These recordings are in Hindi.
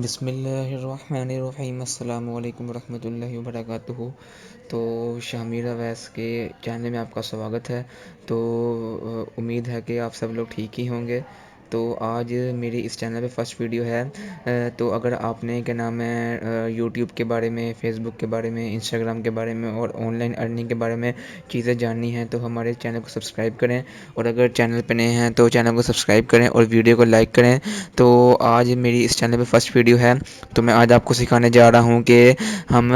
बिस्मिल्लाहिर्रहमानिर्रहीम अस्सलामु अलैकुम वरहमतुल्लाहि वबरकातुहू। तो शाहमीर अवैस के चैनल में आपका स्वागत है। तो उम्मीद है कि आप सब लोग ठीक ही होंगे। तो आज मेरी इस चैनल पे फर्स्ट वीडियो है। तो अगर आपने क्या नाम है यूट्यूब के बारे में, फ़ेसबुक के बारे में, इंस्टाग्राम के बारे में और ऑनलाइन अर्निंग के बारे में चीज़ें जाननी हैं तो हमारे चैनल को सब्सक्राइब करें। और अगर चैनल पे नए हैं तो चैनल को सब्सक्राइब करें और वीडियो को लाइक करें। तो आज मेरी इस चैनल पे फर्स्ट वीडियो है। तो मैं आज आपको सिखाने जा रहा हूँ कि हम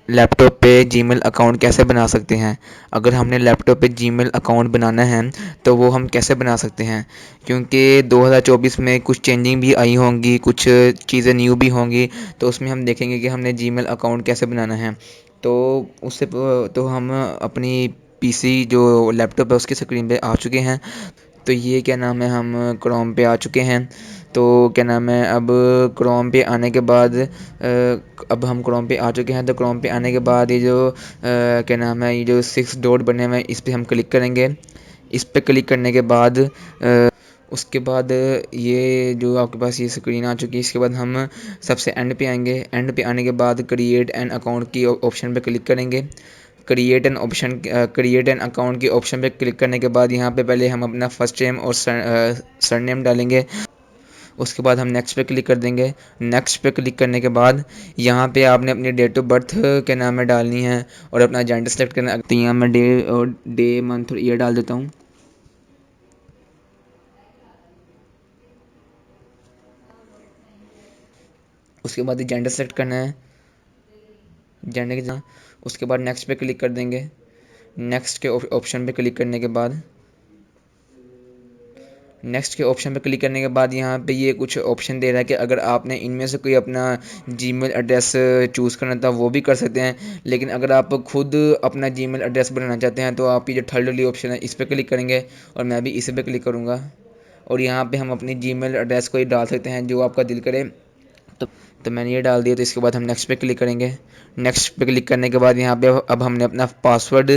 लैपटॉप पे जीमेल अकाउंट कैसे बना सकते हैं। अगर हमने लैपटॉप पे जीमेल अकाउंट बनाना है तो वो हम कैसे बना सकते हैं, क्योंकि 2024 में कुछ चेंजिंग भी आई होंगी, कुछ चीज़ें न्यू भी होंगी। तो उसमें हम देखेंगे कि हमने जीमेल अकाउंट कैसे बनाना है। तो उससे तो हम अपनी पीसी जो लैपटॉप है उसकी स्क्रीन पे आ चुके हैं। तो ये क्या नाम है, हम क्रोम पे आ चुके हैं। तो क्या नाम है, अब क्रोम पे आने के बाद अब हम क्रोम पे आ चुके हैं। तो क्रोम पे आने के बाद ये जो क्या नाम है, ये जो 6 डॉट बने हुए हैं इस पर हम क्लिक करेंगे। इस पर क्लिक करने के बाद उसके बाद ये जो आपके पास ये स्क्रीन आ चुकी है। इसके बाद हम सबसे एंड पे आएंगे। एंड पे आने के बाद क्रिएट एन अकाउंट की ऑप्शन पे क्लिक करेंगे। क्रिएट एन अकाउंट की ऑप्शन पे क्लिक करने के बाद यहाँ पे पहले हम अपना फर्स्ट नेम और सरनेम डालेंगे। उसके बाद हम नेक्स्ट पे क्लिक कर देंगे। नेक्स्ट पे क्लिक करने के बाद यहाँ पे आपने अपनी डेट ऑफ बर्थ के नाम में डालनी है और अपना जेंडर सेलेक्ट करना है। तो यहाँ मैं डे मंथ और ईयर डाल देता हूँ। उसके बाद जेंडर सेलेक्ट करना है, जेंडर के उसके बाद नेक्स्ट पे क्लिक कर देंगे। नेक्स्ट के ऑप्शन पे क्लिक करने के बाद नेक्स्ट के ऑप्शन पे क्लिक करने के बाद यहाँ पे ये कुछ ऑप्शन दे रहा है कि अगर आपने इनमें से कोई अपना जीमेल एड्रेस चूज़ करना था वो भी कर सकते हैं। लेकिन अगर आप खुद अपना जीमेल एड्रेस बनाना चाहते हैं तो आप ये जो थर्ड वाली ऑप्शन है इस पर क्लिक करेंगे और मैं भी इसी पे क्लिक करूँगा। और यहाँ पे हम अपनी जीमेल एड्रेस को ही डाल सकते हैं जो आपका दिल करे। तो तो मैंने ये डाल दिया। तो इसके बाद हम नेक्स्ट पे क्लिक करेंगे। नेक्स्ट पे क्लिक करने के बाद यहाँ पे अब हमने अपना पासवर्ड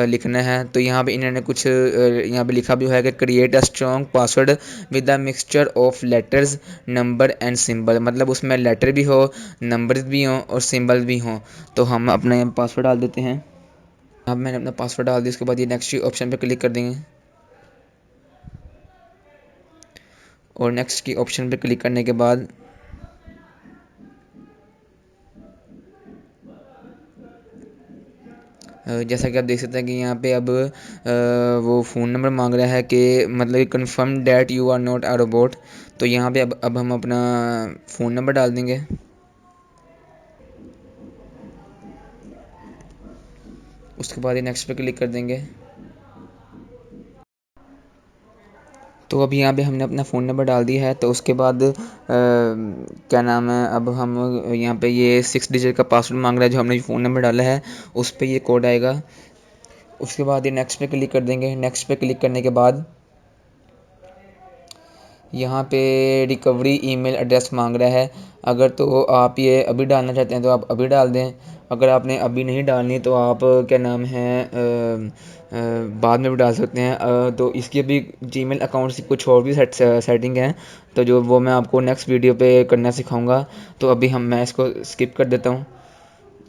लिखना है। तो यहाँ पे इन्होंने कुछ यहाँ पे लिखा भी हुआ है कि create a strong password with a mixture of letters, number and symbol. मतलब उसमें लेटर भी हो, नंबर्स भी हों और सिंबल भी हों। तो हम अपने पासवर्ड डाल देते हैं। अब मैंने अपना पासवर्ड डाल दिया। उसके बाद ये नेक्स्ट ऑप्शन पे क्लिक कर देंगे और नेक्स्ट की ऑप्शन पे क्लिक करने के बाद जैसा कि आप देख सकते हैं कि यहाँ पे अब वो फ़ोन नंबर मांग रहा है कि मतलब confirm that you are not a robot. तो यहाँ पे अब हम अपना फ़ोन नंबर डाल देंगे। उसके बाद ये नेक्स्ट पे क्लिक कर देंगे। तो अब यहाँ पे हमने अपना फ़ोन नंबर डाल दिया है। तो उसके बाद क्या नाम है, अब हम यहाँ पे ये 6 डिजिट का पासवर्ड मांग रहा है जो हमने फ़ोन नंबर डाला है, उस पर ये कोड आएगा। उसके बाद ये नेक्स्ट पे क्लिक कर देंगे। नेक्स्ट पे क्लिक करने के बाद यहाँ पे रिकवरी ईमेल एड्रेस मांग रहा है। अगर तो आप ये अभी डालना चाहते हैं तो आप अभी डाल दें। अगर आपने अभी नहीं डालनी तो आप क्या नाम है बाद में भी डाल सकते हैं। तो इसकी अभी जीमेल अकाउंट से कुछ और भी सेटिंग है तो जो वो मैं आपको नेक्स्ट वीडियो पे करना सिखाऊंगा। तो अभी मैं इसको स्किप कर देता हूँ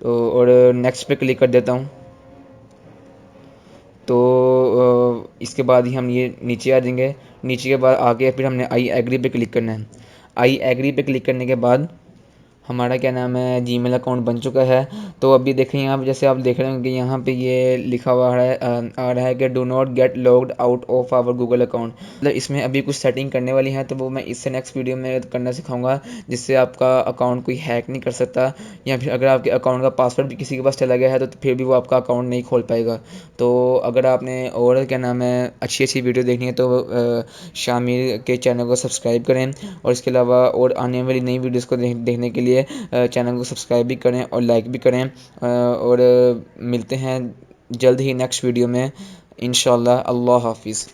तो और नेक्स्ट पे क्लिक कर देता हूँ। तो इसके बाद ही हम ये नीचे आ जाएंगे। नीचे के बाद आके फिर हमने आई एग्री पे क्लिक करना है। आई एग्री पे क्लिक करने के बाद हमारा क्या नाम है जीमेल अकाउंट बन चुका है। तो अभी देखें यहाँ पे, जैसे आप देख रहे हैं कि यहाँ पे ये लिखा हुआ है आ रहा है कि do not get logged out of our Google account. मतलब इसमें अभी कुछ सेटिंग करने वाली है तो वो मैं इससे नेक्स्ट वीडियो में करना सिखाऊंगा, जिससे आपका अकाउंट कोई हैक नहीं कर सकता। या फिर अगर आपके अकाउंट का पासवर्ड भी किसी के पास चला गया है तो फिर भी वो आपका अकाउंट नहीं खोल पाएगा। तो अगर आपने और क्या नाम है अच्छी अच्छी वीडियो देखनी है तो शामिर के चैनल को सब्सक्राइब करें। और इसके अलावा और आने वाली नई वीडियोज़ को देखने के लिए चैनल को सब्सक्राइब भी करें और लाइक भी करें। और मिलते हैं जल्द ही नेक्स्ट वीडियो में इंशाल्लाह। अल्लाह हाफिज़।